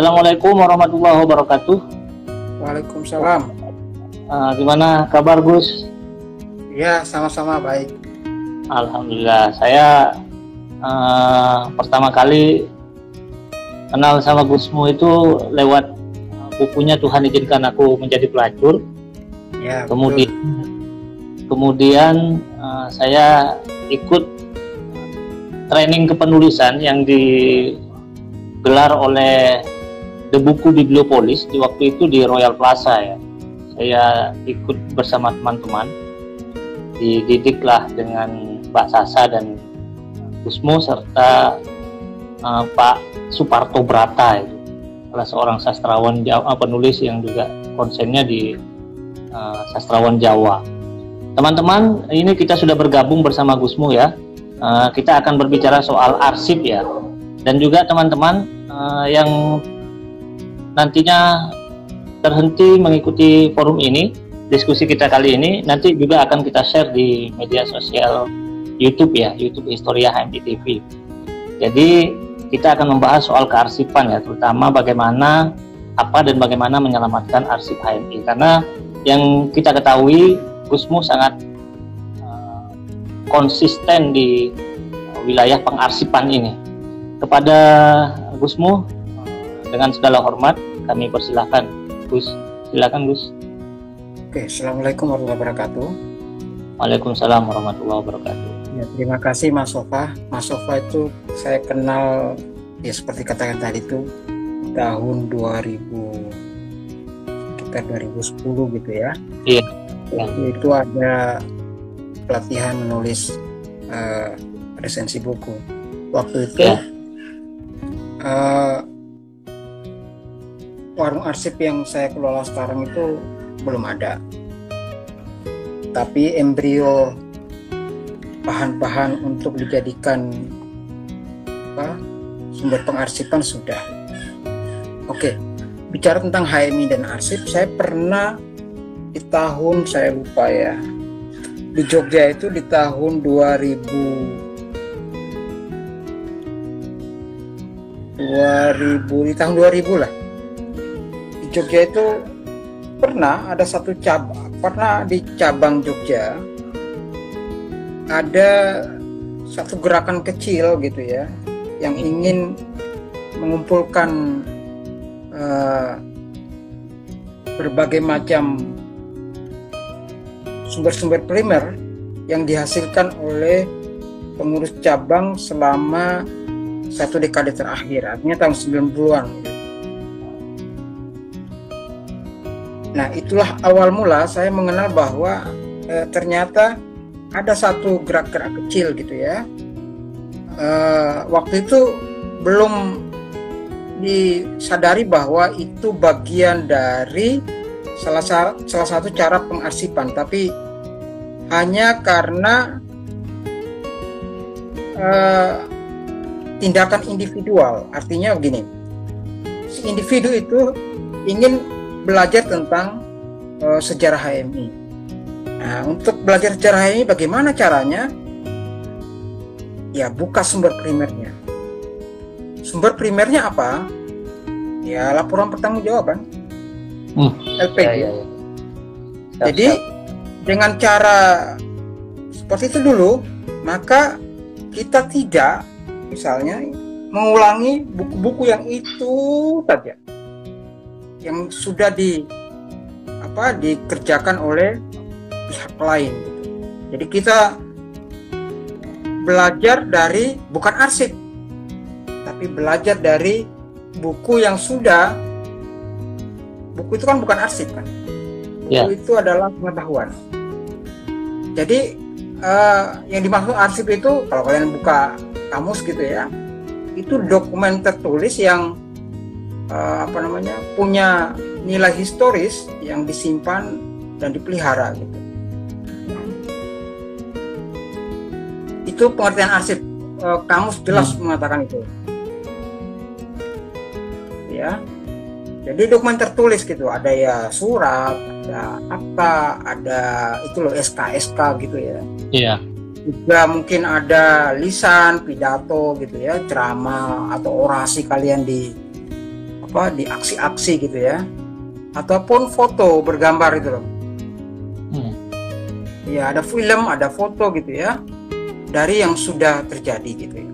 Assalamualaikum warahmatullahi wabarakatuh. Waalaikumsalam. Gimana kabar Gus? Ya, sama-sama baik. Alhamdulillah. Saya pertama kali kenal sama Gusmu itu lewat bukunya Tuhan Izinkan Aku Menjadi Pelacur. Ya, Kemudian saya ikut training kepenulisan yang digelar oleh The Buku Bibliopolis di waktu itu di Royal Plaza ya. Saya ikut bersama teman-teman, dididiklah dengan Mbak Sasa dan Gusmu serta Pak Suparto Brata, itu salah seorang sastrawan Jawa, penulis yang juga konsennya di sastrawan Jawa. Teman-teman, ini kita sudah bergabung bersama Gusmu ya. Kita akan berbicara soal arsip ya, dan juga teman-teman yang nantinya terhenti mengikuti forum ini, diskusi kita kali ini nanti juga akan kita share di media sosial YouTube ya, YouTube Historia HMI TV. Jadi kita akan membahas soal kearsipan ya, terutama bagaimana dan bagaimana menyelamatkan arsip HMI, karena yang kita ketahui Gusmu sangat konsisten di wilayah pengarsipan ini. Kepada Gusmu, dengan segala hormat kami persilahkan Gus. Silakan Gus. Oke, Assalamualaikum warahmatullahi wabarakatuh. Waalaikumsalam warahmatullahi wabarakatuh. Ya, terima kasih Mas Sofa. Mas Sofa itu saya kenal ya seperti katakan tadi itu tahun 2010 gitu ya. Iya. Itu ada pelatihan menulis resensi buku. Waktu itu warung arsip yang saya kelola sekarang itu belum ada, tapi embrio bahan-bahan untuk dijadikan sumber pengarsipan sudah. Oke, bicara tentang HMI dan arsip, saya pernah di tahun, saya lupa ya, di Jogja itu di tahun 2000 lah. Di Jogja itu pernah ada satu cabang, di cabang Jogja ada satu gerakan kecil gitu ya, yang ingin mengumpulkan berbagai macam sumber-sumber primer yang dihasilkan oleh pengurus cabang selama satu dekade terakhir, artinya tahun 90-an. Nah, itulah awal mula saya mengenal bahwa ternyata ada satu gerak-gerak kecil gitu ya. Waktu itu belum disadari bahwa itu bagian dari salah satu cara pengarsipan, tapi hanya karena tindakan individual. Artinya begini, si individu itu ingin belajar tentang sejarah HMI. Nah, untuk belajar sejarah HMI bagaimana caranya? Ya, buka sumber primernya. Sumber primernya apa? Ya, laporan pertanggungjawaban, LPG. Ya. Jadi dengan cara seperti itu dulu, maka kita tidak misalnya mengulangi buku-buku yang itu saja yang sudah dikerjakan oleh pihak lain. Jadi kita belajar dari bukan arsip, tapi belajar dari buku yang sudah. Buku itu kan bukan arsip kan, buku itu adalah pengetahuan. Jadi yang dimaksud arsip itu, kalau kalian buka kamus gitu ya, itu dokumen tertulis yang punya nilai historis yang disimpan dan dipelihara gitu. Itu pengertian arsip. Kamus jelas mengatakan itu. Ya. Jadi dokumen tertulis gitu, ada ya surat, ada akta, ada itu loh SK gitu ya. Iya. Juga mungkin ada lisan, pidato gitu ya, ceramah atau orasi kalian di di aksi-aksi gitu ya, ataupun foto bergambar itu loh. Ya ada film, ada foto gitu ya, dari yang sudah terjadi gitu ya,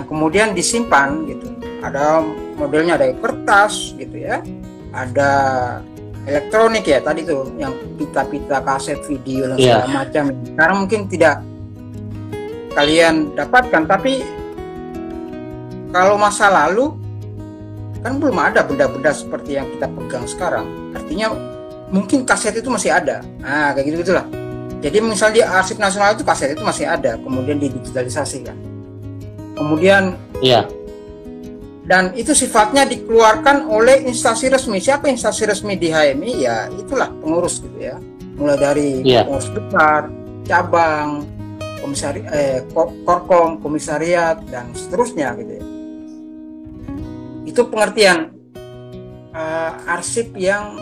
yang kemudian disimpan gitu. Ada modelnya, ada kertas gitu ya, ada elektronik ya tadi tuh, yang pita-pita, kaset, video dan segala macam. Sekarang mungkin tidak kalian dapatkan, tapi kalau masa lalu kan belum ada benda-benda seperti yang kita pegang sekarang. Artinya mungkin kaset itu masih ada. Nah, kayak gitu-gitulah. Jadi misalnya di Arsip Nasional itu kaset itu masih ada, kemudian didigitalisasi kan. Kemudian dan itu sifatnya dikeluarkan oleh instansi resmi. Siapa instansi resmi di HMI? Ya itulah pengurus gitu ya. Mulai dari pengurus besar, cabang, korkom, komisariat dan seterusnya gitu ya. Itu pengertian arsip yang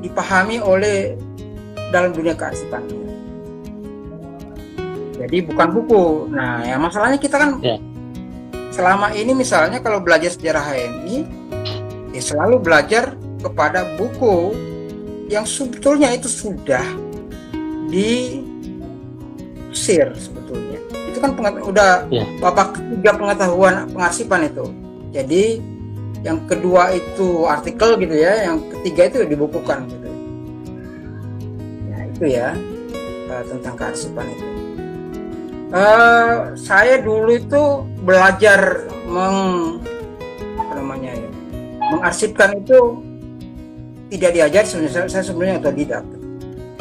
dipahami oleh dalam dunia kearsipan. Jadi bukan buku. Nah, ya masalahnya kita kan selama ini misalnya kalau belajar sejarah HMI, ya selalu belajar kepada buku yang sebetulnya itu sudah diusir sebetulnya. Itu kan udah babak ketiga pengetahuan pengarsipan itu. Jadi yang kedua itu artikel gitu ya, yang ketiga itu dibukukan gitu. Ya itu ya tentang kearsipan itu. Saya dulu itu belajar mengarsipkan itu tidak diajar, sebenarnya saya sebenarnya otodidak.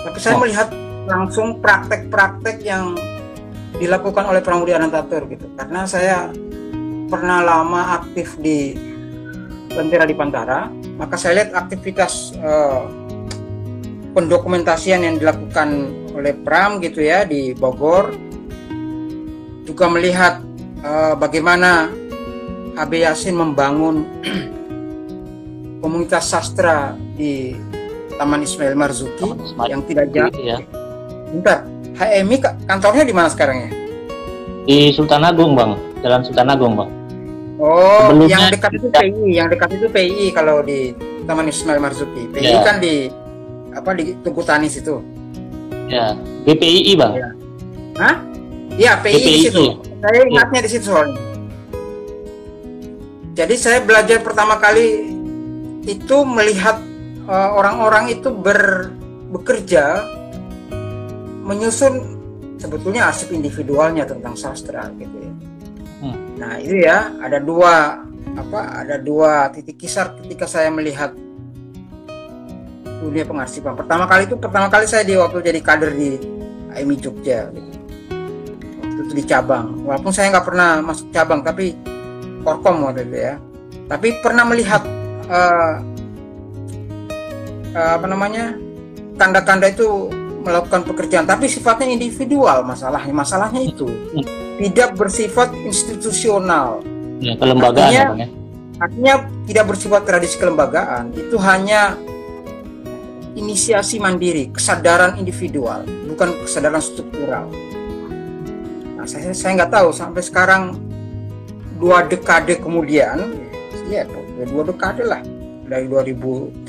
Tapi saya melihat langsung praktek-praktek yang dilakukan oleh Pramudi Anantatur gitu. Karena saya pernah lama aktif di Lentera di Pantara, maka saya lihat aktivitas pendokumentasian yang dilakukan oleh Pram gitu ya di Bogor, juga melihat bagaimana HB Yasin membangun komunitas sastra di Taman Ismail Marzuki yang tidak jauh. Bentar, HMI kantornya di mana sekarang ya? Di Sultan Agung, Bang. Jalan Sultan Agung, Bang. Oh, sebelumnya, yang dekat itu PI, kalau di Taman Ismail Marzuki. PI kan di di Tugu Tani situ. Ya, BPII, Bang. Ya. Hah? Ya, PI di situ. Saya ingatnya di situ soalnya. Jadi saya belajar pertama kali itu melihat orang-orang itu bekerja menyusun sebetulnya arsip individualnya tentang sastra gitu ya. Nah itu ya ada dua titik kisar ketika saya melihat dunia pengarsipan. Pertama kali saya waktu jadi kader di HMI Jogja gitu. Waktu itu di cabang, walaupun saya nggak pernah masuk cabang tapi korkom waktu itu ya. Tapi pernah melihat tanda-tanda itu melakukan pekerjaan, tapi sifatnya individual. Masalahnya itu tidak bersifat institusional. Ya, kelembagaan artinya tidak bersifat tradisi kelembagaan. Itu hanya inisiasi mandiri, kesadaran individual, bukan kesadaran struktural. Nah, saya nggak tahu sampai sekarang 2 dekade kemudian, ya 2 dekade lah dari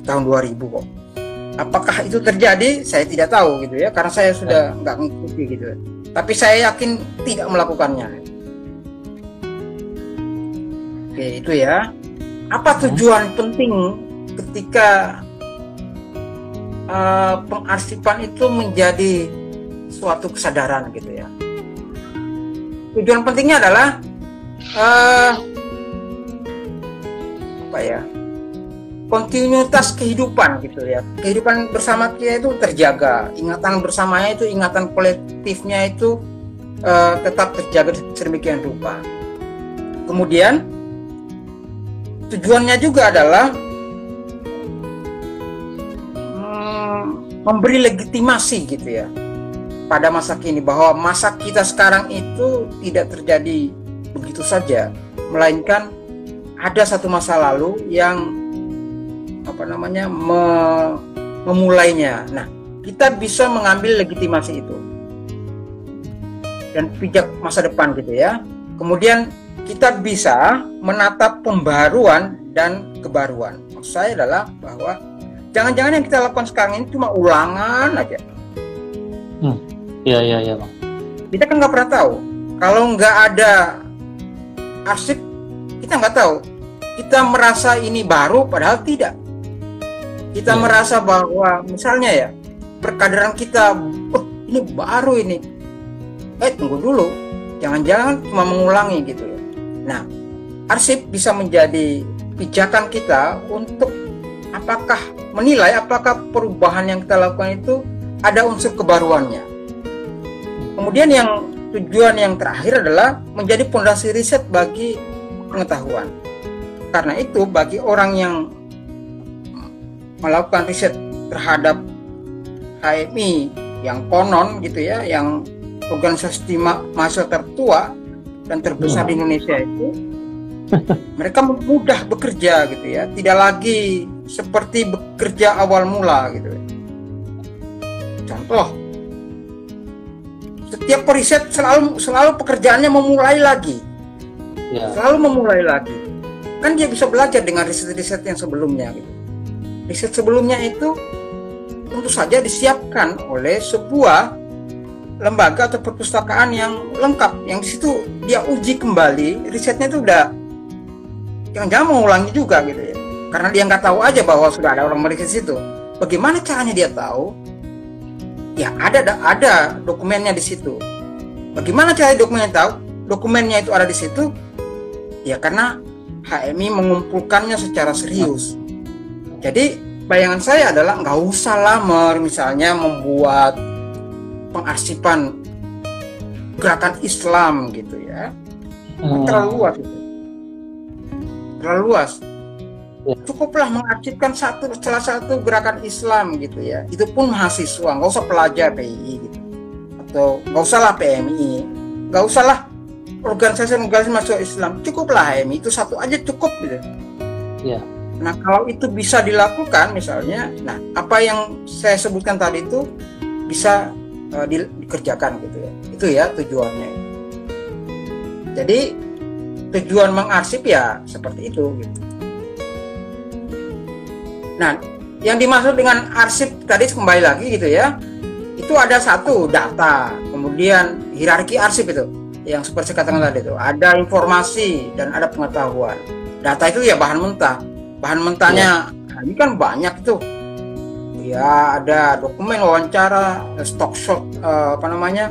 tahun 2000 kok. Apakah itu terjadi? Saya tidak tahu gitu ya, karena saya sudah nggak mengikuti gitu. Tapi saya yakin tidak melakukannya. Oke, itu ya. Apa tujuan penting ketika pengarsipan itu menjadi suatu kesadaran gitu ya? Tujuan pentingnya adalah kontinuitas kehidupan gitu ya. Kehidupan bersama kita itu terjaga, ingatan bersamanya itu, ingatan kolektifnya itu tetap terjaga sedemikian rupa. Kemudian tujuannya juga adalah memberi legitimasi gitu ya pada masa kini, bahwa masa kita sekarang itu tidak terjadi begitu saja, melainkan ada satu masa lalu yang memulainya. Nah, kita bisa mengambil legitimasi itu dan pijak masa depan gitu ya. Kemudian kita bisa menatap pembaruan dan kebaruan. Maksud saya adalah bahwa jangan-jangan yang kita lakukan sekarang ini cuma ulangan aja. Iya, Bang. Kita kan nggak pernah tahu. Kalau nggak ada arsip, kita nggak tahu. Kita merasa ini baru, padahal tidak. Kita merasa bahwa misalnya ya, perkadaran kita, ini baru ini. Tunggu dulu. Jangan-jangan cuma mengulangi gitu ya. Nah, arsip bisa menjadi pijakan kita untuk menilai apakah perubahan yang kita lakukan itu ada unsur kebaruannya. Kemudian yang tujuan yang terakhir adalah menjadi fondasi riset bagi pengetahuan. Karena itu bagi orang yang melakukan riset terhadap HMI yang konon gitu ya, yang organisasi mahasiswa tertua dan terbesar di Indonesia itu, mereka mudah bekerja gitu ya, tidak lagi seperti bekerja awal mula gitu. Contoh, setiap periset selalu pekerjaannya memulai lagi, selalu memulai lagi. Kan dia bisa belajar dengan riset-riset yang sebelumnya gitu. Riset sebelumnya itu tentu saja disiapkan oleh sebuah lembaga atau perpustakaan yang lengkap, yang di situ dia uji kembali risetnya itu udah jangan-jangan mengulangi juga gitu ya, karena dia nggak tahu aja bahwa sudah ada orang meriset situ. Bagaimana caranya dia tahu? Ya ada dokumennya di situ. Bagaimana cara dokumennya tahu? Dokumennya itu ada di situ. Ya karena HMI mengumpulkannya secara serius. Jadi bayangan saya adalah nggak usah lah misalnya membuat pengarsipan gerakan Islam gitu ya. Terlalu luas itu. Terlalu luas. Cukuplah mengarsipkan salah satu gerakan Islam gitu ya. Itu pun mahasiswa, nggak usah pelajar PII gitu. Atau nggak usahlah PMI, nggak usahlah organisasi mahasiswa Islam. Cukuplah HMI, itu satu aja cukup gitu. Ya. Nah kalau itu bisa dilakukan misalnya, nah apa yang saya sebutkan tadi itu bisa dikerjakan gitu ya. Itu ya tujuannya. Jadi tujuan mengarsip ya seperti itu gitu. Nah, yang dimaksud dengan arsip tadi kembali lagi gitu ya, itu ada satu data, kemudian hierarki arsip itu, yang seperti saya katakan tadi itu, ada informasi dan ada pengetahuan. Data itu ya bahan mentahnya, nah, ini kan banyak itu, ya ada dokumen wawancara, stock shot,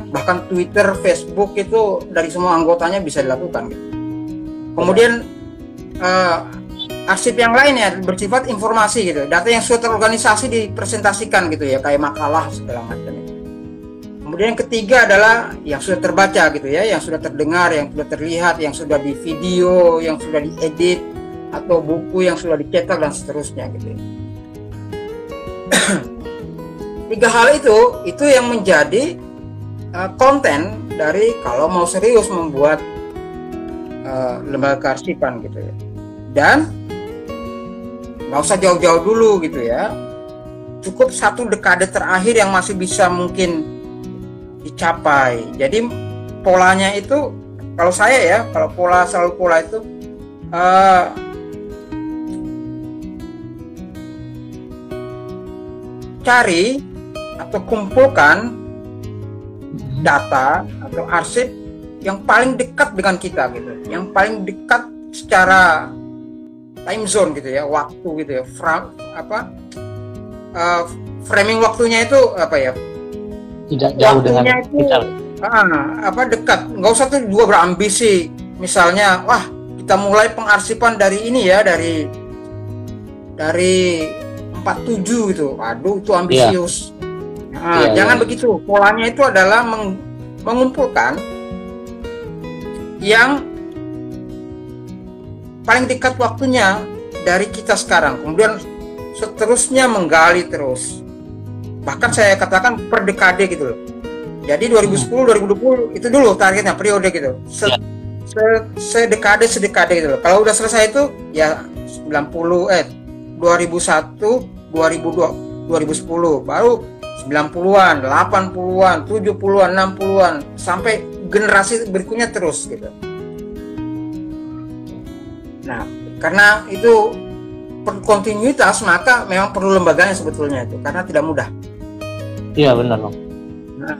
bahkan Twitter, Facebook itu dari semua anggotanya bisa dilakukan. Gitu. Kemudian arsip yang lainnya bersifat informasi gitu, data yang sudah terorganisasi dipresentasikan gitu ya, kayak makalah segala macam itu. Kemudian yang ketiga adalah yang sudah terbaca gitu ya, yang sudah terdengar, yang sudah terlihat, yang sudah di video, yang sudah diedit, atau buku yang sudah dicetak dan seterusnya gitu. Tiga hal itu yang menjadi konten dari kalau mau serius membuat lembaga kearsipan gitu ya. Dan nggak usah jauh-jauh dulu gitu ya, cukup satu dekade terakhir yang masih bisa mungkin dicapai. Jadi polanya itu kalau saya ya, kalau selalu pola itu cari atau kumpulkan data atau arsip yang paling dekat dengan kita gitu, yang paling dekat secara time zone gitu ya, waktu gitu ya, framing waktunya itu apa ya, tidak jauh dengan kita, dekat, nggak usah tuh juga berambisi misalnya, wah kita mulai pengarsipan dari ini ya, dari 47 gitu, aduh itu ambisius. Jangan begitu. Polanya itu adalah mengumpulkan yang paling dekat waktunya dari kita sekarang, kemudian seterusnya menggali terus, bahkan saya katakan per dekade gitu loh. Jadi 2010 2020 itu dulu targetnya, periode gitu, sedekade gitu loh. Kalau udah selesai itu ya 2001 2002 2010, baru 90-an 80-an 70-an 60-an sampai generasi berikutnya terus gitu. Nah, karena itu kontinuitas, maka memang perlu lembaganya sebetulnya itu, karena tidak mudah. Iya benar, Bang. Nah,